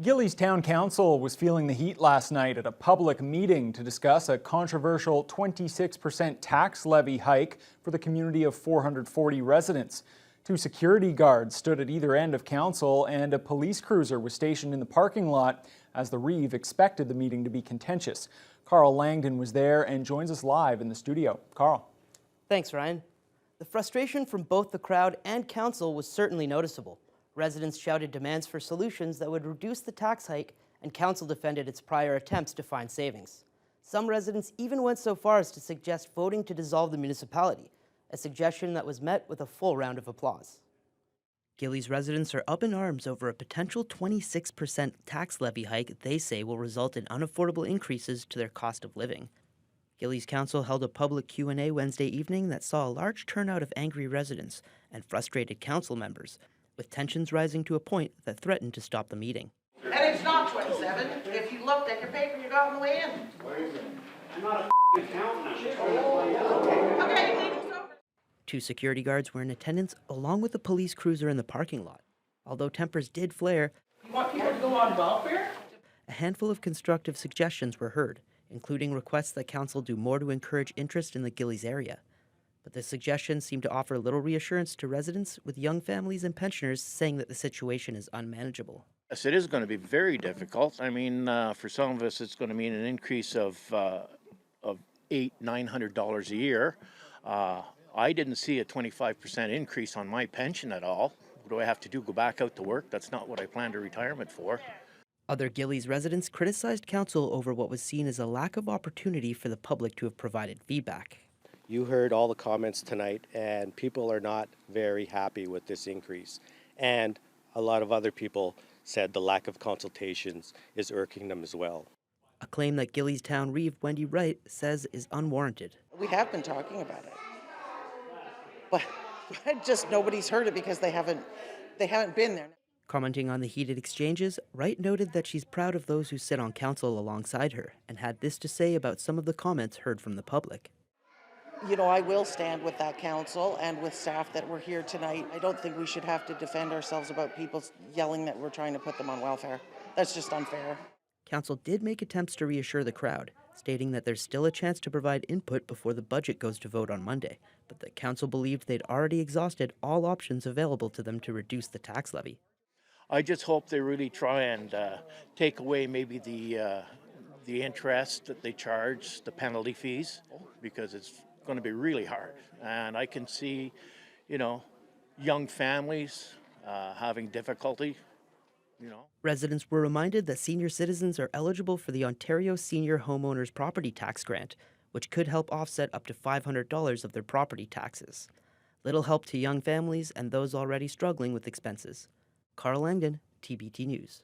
Gillies Town Council was feeling the heat last night at a public meeting to discuss a controversial 26% tax levy hike for the community of 440 residents. Two security guards stood at either end of council, and a police cruiser was stationed in the parking lot as the Reeve expected the meeting to be contentious. Carl Langdon was there and joins us live in the studio. Carl. Thanks, Ryan. The frustration from both the crowd and council was certainly noticeable. Residents shouted demands for solutions that would reduce the tax hike, and council defended its prior attempts to find savings. Some residents even went so far as to suggest voting to dissolve the municipality, a suggestion that was met with a full round of applause. Gillies residents are up in arms over a potential 26% tax levy hike they say will result in unaffordable increases to their cost of living. Gillies Council held a public Q&A Wednesday evening that saw a large turnout of angry residents and frustrated council members, with tensions rising to a point that threatened to stop the meeting. And it's not 27. If you looked at your paper, you got on the way in. I'm not a accountant. Okay, meeting's over. Two security guards were in attendance along with a police cruiser in the parking lot. Although tempers did flare, You want people to go on welfare? a handful of constructive suggestions were heard, including requests that council do more to encourage interest in the Gillies area. But the suggestions seem to offer little reassurance to residents, with young families and pensioners saying that the situation is unmanageable. Yes, it is going to be very difficult. I mean, for some of us, it's going to mean an increase of $800–900 a year. I didn't see a 25% increase on my pension at all. What do I have to do? Go back out to work? That's not what I planned a retirement for. Other Gillies residents criticized council over what was seen as a lack of opportunity for the public to have provided feedback. You heard all the comments tonight, and people are not very happy with this increase. And a lot of other people said the lack of consultations is irking them as well. A claim that Gillies Town Reeve Wendy Wright says is unwarranted. We have been talking about it. But just nobody's heard it because they haven't been there. Commenting on the heated exchanges, Wright noted that she's proud of those who sit on council alongside her, and had this to say about some of the comments heard from the public. You know, I will stand with that council and with staff that were here tonight. I don't think we should have to defend ourselves about people yelling that we're trying to put them on welfare. That's just unfair. Council did make attempts to reassure the crowd, stating that there's still a chance to provide input before the budget goes to vote on Monday, but the council believed they'd already exhausted all options available to them to reduce the tax levy. I just hope they really try and take away maybe the interest that they charge, the penalty fees, because it's going to be really hard. And I can see, you know, young families having difficulty, you know. Residents were reminded that senior citizens are eligible for the Ontario Senior Homeowners Property Tax Grant, which could help offset up to $500 of their property taxes. Little help to young families and those already struggling with expenses. Carl Langdon, TBT News.